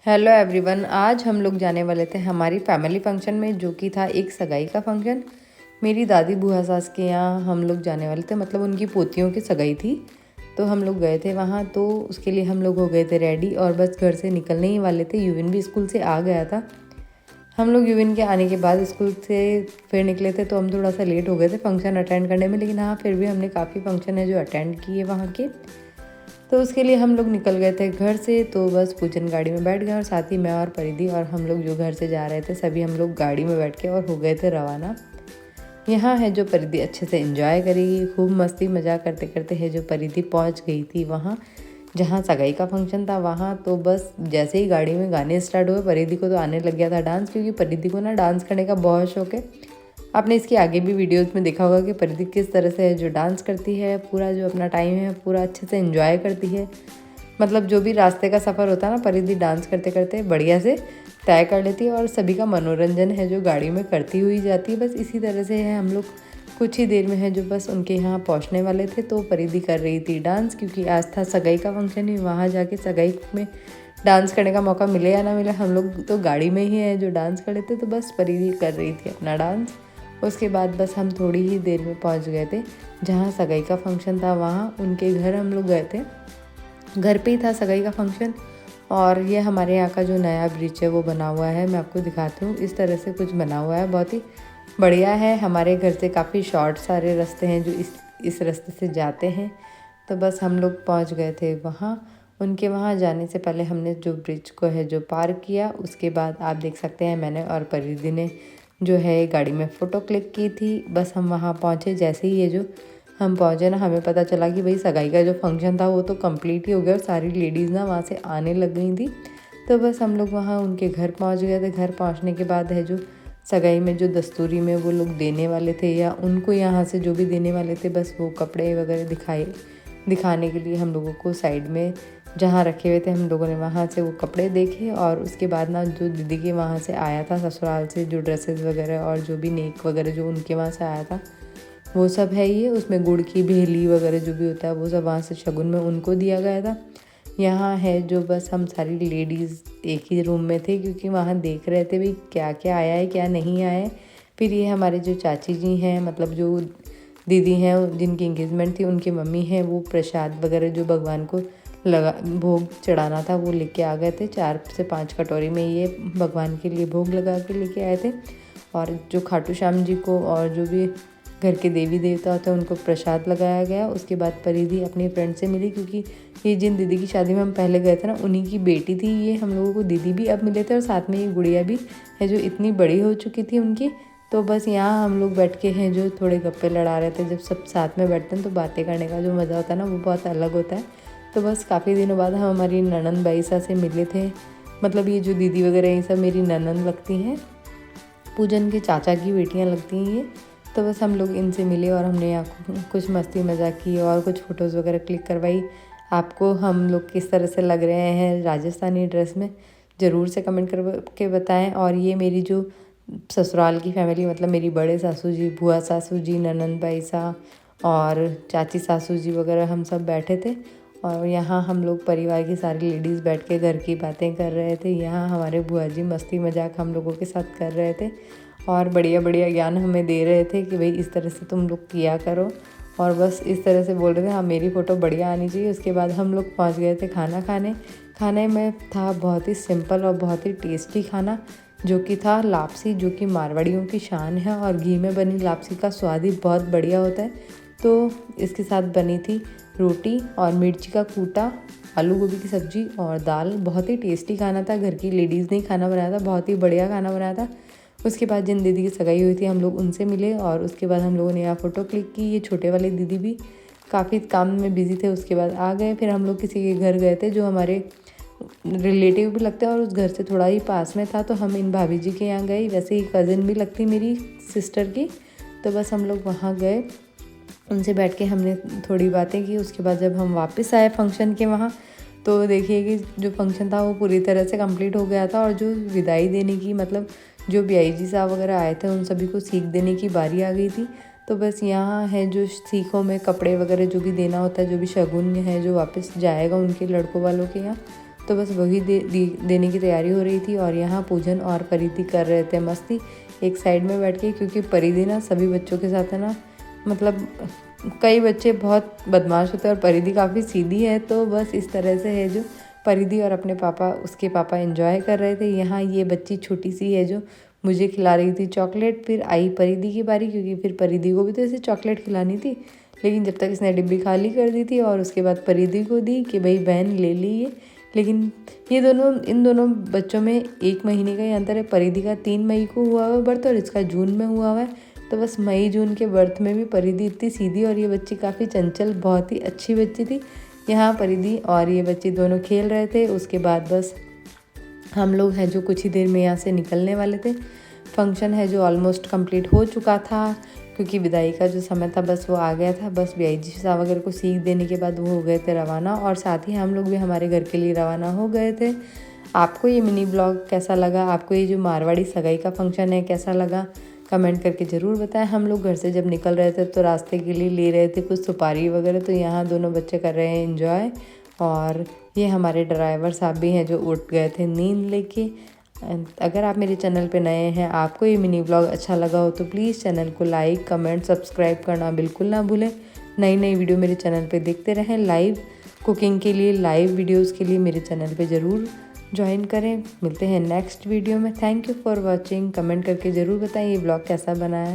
Hello everyone, आज हम लोग जाने वाले थे हमारी फैमिली फंक्शन में, जो कि था एक सगाई का फंक्शन। मेरी दादी बुआ सास के यहाँ हम लोग जाने वाले थे, मतलब उनकी पोतियों की सगाई थी। तो हम लोग गए थे वहाँ, तो उसके लिए हम लोग हो गए थे रेडी और बस घर से निकलने ही वाले थे। युविन भी स्कूल से आ गया था। हम लोग युविन के आने के बाद स्कूल से फिर निकले थे, तो हम थोड़ा सा लेट हो गए थे फंक्शन अटेंड करने में, लेकिन हाँ फिर भी हमने काफ़ी फंक्शन है जो अटेंड किए वहाँ के। तो उसके लिए हम लोग निकल गए थे घर से। तो बस पूजन गाड़ी में बैठ गए और साथ ही मैं और परिधि और हम लोग जो घर से जा रहे थे सभी हम लोग गाड़ी में बैठ के और हो गए थे रवाना। यहाँ है जो परिधि अच्छे से एंजॉय करेगी, खूब मस्ती मजाक करते करते है जो परिधि पहुँच गई थी वहाँ जहाँ सगाई का फंक्शन था वहाँ। तो बस जैसे ही गाड़ी में गाने स्टार्ट हुए, परिधि को तो आने लग गया था डांस, क्योंकि परिधि को ना डांस करने का बहुत शौक है। आपने इसके आगे भी वीडियोस में देखा होगा कि परिधि किस तरह से जो डांस करती है, पूरा जो अपना टाइम है पूरा अच्छे से एंजॉय करती है। मतलब जो भी रास्ते का सफ़र होता है ना, परिधि डांस करते करते बढ़िया से तय कर लेती है और सभी का मनोरंजन है जो गाड़ी में करती हुई जाती है। बस इसी तरह से है, हम लोग कुछ ही देर में है जो बस उनके यहाँ पहुँचने वाले थे। तो परिधि कर रही थी डांस, क्योंकि आज था सगाई का फंक्शन ही, वहाँ जाके सगाई में डांस करने का मौका मिले या ना मिले, हम लोग तो गाड़ी में ही है जो डांस कर लेते। तो बस परिधि कर रही थी अपना डांस। उसके बाद बस हम थोड़ी ही देर में पहुंच गए थे जहां सगाई का फंक्शन था। वहां उनके घर हम लोग गए थे, घर पे ही था सगाई का फंक्शन। और ये हमारे यहाँ का जो नया ब्रिज है वो बना हुआ है, मैं आपको दिखाती हूँ। इस तरह से कुछ बना हुआ है, बहुत ही बढ़िया है। हमारे घर से काफ़ी शॉर्ट सारे रास्ते हैं जो इस रास्ते से जाते हैं। तो बस हम लोग पहुँच गए थे वहाँ। उनके वहाँ जाने से पहले हमने जो ब्रिज को है जो पार किया, उसके बाद आप देख सकते हैं मैंने और परिधि ने जो है गाड़ी में फ़ोटो क्लिक की थी। बस हम वहाँ पहुँचे, जैसे ही ये जो हम पहुँचे ना, हमें पता चला कि भाई सगाई का जो फंक्शन था वो तो कंप्लीट ही हो गया और सारी लेडीज़ ना वहाँ से आने लग गई थी। तो बस हम लोग वहाँ उनके घर पहुँच गए थे। घर पहुँचने के बाद है जो सगाई में जो दस्तूरी में वो लोग देने वाले थे या उनको यहाँ से जो भी देने वाले थे, बस वो कपड़े वगैरह दिखाने के लिए हम लोगों को साइड में जहाँ रखे हुए थे, हम लोगों ने वहाँ से वो कपड़े देखे। और उसके बाद ना जो दीदी के वहाँ से आया था ससुराल से जो ड्रेसेस वगैरह और जो भी नेक वगैरह जो उनके वहाँ से आया था वो सब है ये। उसमें गुड़ की भेली वगैरह जो भी होता है वो सब वहाँ से शगुन में उनको दिया गया था। यहाँ है जो बस हम सारी लेडीज़ एक ही रूम में थे, क्योंकि वहाँ देख रहे थे भाई क्या क्या आया है क्या नहीं आया है। फिर ये हमारे जो चाची जी हैं, मतलब जो दीदी हैं जिनकी इंगेजमेंट थी, उनकी मम्मी हैं, वो प्रसाद वगैरह जो भगवान को लगा भोग चढ़ाना था वो लेके आ गए थे। 4 से 5 कटोरी में ये भगवान के लिए भोग लगा के लेके आए थे। और जो खाटू श्याम जी को और जो भी घर के देवी देवता होते हैं उनको प्रसाद लगाया गया। उसके बाद परिधि अपनी फ्रेंड से मिली, क्योंकि ये जिन दीदी की शादी में हम पहले गए थे ना, उन्हीं की बेटी थी ये। हम लोगों को दीदी भी अब मिले थे और साथ में ये गुड़िया भी है जो इतनी बड़ी हो चुकी थी उनकी। तो बस यहाँ हम लोग बैठ के हैं जो थोड़े गप्पे लड़ा रहे थे। जब सब साथ में बैठते हैं तो बातें करने का जो मज़ा होता है ना वो बहुत अलग होता है। तो बस काफ़ी दिनों बाद हम हमारी ननंद बाईसा से मिले थे। मतलब ये जो दीदी वगैरह ये सब मेरी ननंद लगती हैं, पूजन के चाचा की बेटियां लगती हैं ये। तो बस हम लोग इनसे मिले और हमने यहाँ कुछ मस्ती मजाक की और कुछ फ़ोटोज़ वगैरह क्लिक करवाई। आपको हम लोग किस तरह से लग रहे हैं राजस्थानी ड्रेस में ज़रूर से कमेंट कर के बताएं। और ये मेरी जो ससुराल की फैमिली, मतलब मेरी बड़े सासू जी, बुआ सासू जी, ननंद बाईसा और चाची सासू जी वगैरह हम सब बैठे थे। और यहाँ हम लोग परिवार की सारी लेडीज़ बैठ के घर की बातें कर रहे थे। यहाँ हमारे बुआ जी मस्ती मजाक हम लोगों के साथ कर रहे थे और बढ़िया बढ़िया ज्ञान हमें दे रहे थे कि भाई इस तरह से तुम लोग किया करो। और बस इस तरह से बोल रहे थे हाँ मेरी फ़ोटो बढ़िया आनी चाहिए। उसके बाद हम लोग पहुँच गए थे खाना खाने। खाने में था बहुत ही सिंपल और बहुत ही टेस्टी खाना, जो कि था लापसी, जो कि मारवाड़ियों की शान है। और घी में बनी लापसी का स्वाद ही बहुत बढ़िया होता है। तो इसके साथ बनी थी रोटी और मिर्ची का कूटा, आलू गोभी की सब्ज़ी और दाल। बहुत ही टेस्टी खाना था, घर की लेडीज़ ने खाना बनाया था, बहुत ही बढ़िया खाना बनाया था। उसके बाद जिन दीदी की सगाई हुई थी हम लोग उनसे मिले और उसके बाद हम लोगों ने यहाँ फ़ोटो क्लिक की। ये छोटे वाले दीदी भी काफ़ी काम में बिजी थे, उसके बाद आ गए। फिर हम लोग किसी के घर गए थे जो हमारे रिलेटिव भी लगते हैं और उस घर से थोड़ा ही पास में था। तो हम इन भाभी जी के यहाँ गए, वैसे ही कज़िन भी लगती मेरी सिस्टर की। तो बस हम लोग वहाँ गए, उनसे बैठ के हमने थोड़ी बातें की। उसके बाद जब हम वापस आए फंक्शन के वहाँ, तो देखिए कि जो फंक्शन था वो पूरी तरह से कंप्लीट हो गया था। और जो विदाई देने की, मतलब जो बीआई जी साहब वगैरह आए थे उन सभी को सीख देने की बारी आ गई थी। तो बस यहाँ है जो सीखों में कपड़े वगैरह जो भी देना होता है, जो भी शगुन है जो वापस जाएगा उनके लड़कों वालों के यहाँ, तो बस वही देने की तैयारी हो रही थी। और यहाँ पूजन और परिधि कर रहे थे मस्ती एक साइड में बैठ के, क्योंकि परिधि ना सभी बच्चों के साथ है ना, मतलब कई बच्चे बहुत बदमाश होते हैं और परिधि काफ़ी सीधी है, तो बस इस तरह से है जो परिधि और अपने पापा, उसके पापा एंजॉय कर रहे थे। यहाँ ये बच्ची छोटी सी है जो मुझे खिला रही थी चॉकलेट। फिर आई परिधि की बारी, क्योंकि फिर परिधि को भी तो इसे चॉकलेट खिलानी थी, लेकिन जब तक इसने डिब्बी खाली कर दी थी और उसके बाद परिधि को दी कि भाई बहन ले ली ये। लेकिन इन दोनों बच्चों में 1 महीने का ही अंतर है। परिधि का 3 मई को हुआ हुआ बर्थ और इसका जून में हुआ हुआ है। तो बस मई जून के बर्थ में भी परिधि इतनी सीधी और ये बच्ची काफ़ी चंचल, बहुत ही अच्छी बच्ची थी। यहाँ परिधि और ये बच्चे दोनों खेल रहे थे। उसके बाद बस हम लोग हैं जो कुछ ही देर में यहाँ से निकलने वाले थे। फंक्शन है जो ऑलमोस्ट कंप्लीट हो चुका था, क्योंकि विदाई का जो समय था बस वो आ गया था। बस BIG साहब वगैरह को सीख देने के बाद वो हो गए थे रवाना, और साथ ही हम लोग भी हमारे घर के लिए रवाना हो गए थे। आपको ये मिनी ब्लॉग कैसा लगा? आपको ये जो मारवाड़ी सगाई का फंक्शन है कैसा लगा? कमेंट करके ज़रूर बताएं। हम लोग घर से जब निकल रहे थे तो रास्ते के लिए ले रहे थे कुछ सुपारी वगैरह, तो यहाँ दोनों बच्चे कर रहे हैं एंजॉय। और ये हमारे ड्राइवर साहब भी हैं जो उठ गए थे नींद लेके। अगर आप मेरे चैनल पे नए हैं, आपको ये मिनी ब्लॉग अच्छा लगा हो तो प्लीज़ चैनल को लाइक, कमेंट, सब्सक्राइब करना बिल्कुल ना भूलें। नई नई वीडियो मेरे चैनल पे देखते रहें। लाइव कुकिंग के लिए, लाइव वीडियोस के लिए मेरे चैनल पे ज़रूर ज्वाइन करें। मिलते हैं नेक्स्ट वीडियो में। Thank you for watching. Comment करके ज़रूर बताएं ये ब्लॉग कैसा बना है।